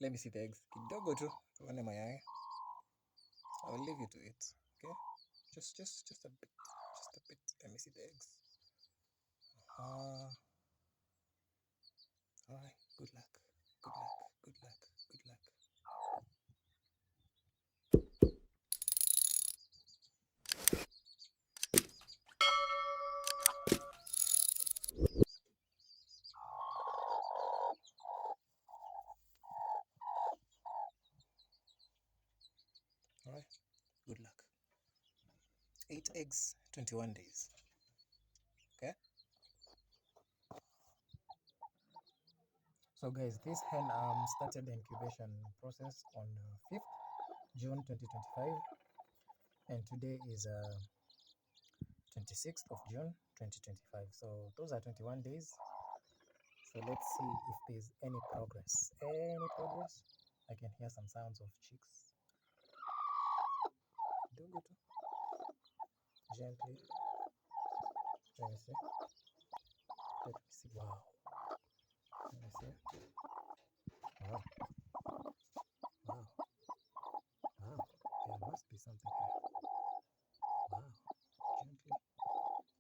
Let me see the eggs. Kidogo tu tuone mayai. I will leave you to it. Okay? Just a bit. Just a bit. Let me see the eggs. Alright. Good luck. Good luck. Good luck. Good luck. Alright. Good luck. 8 eggs, 21 days. Okay? So guys, this hen started the incubation process on 5th June 2025, and today is 26th of June 2025. So those are 21 days. So let's see if there's any progress. Any progress? I can hear some sounds of chicks. Gently. Let me see. Let me see. Wow. Let me see. Wow. Wow. Wow. There must be something here. Wow. Gently.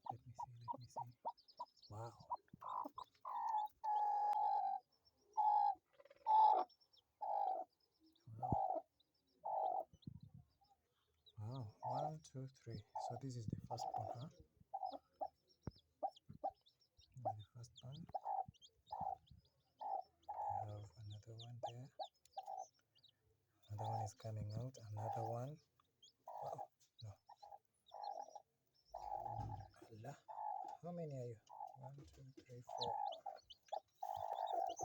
Let me see. Let me see. Wow. Wow. Wow. 1, 2, 3. So this is the first one, huh? The first one. I have another one there. Another one is coming out. Another one. Wow. No. Allah. How many are you? 1, 2, 3, 4.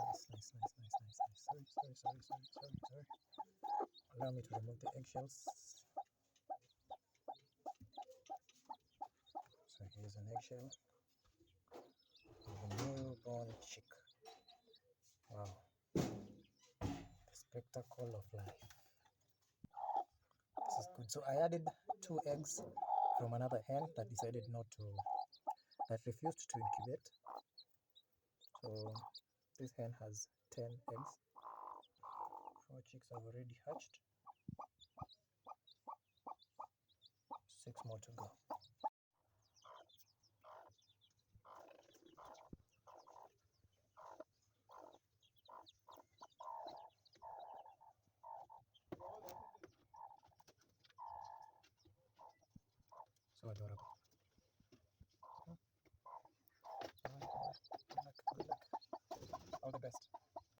Nice. Sorry. Allow me to remove the eggshells. So here's an eggshell of a newborn chick. Wow. The spectacle of life. This is good. So I added 2 eggs from another hen that decided that refused to incubate. So this hen has 10 eggs. 4 chicks have already hatched. 6 more to go.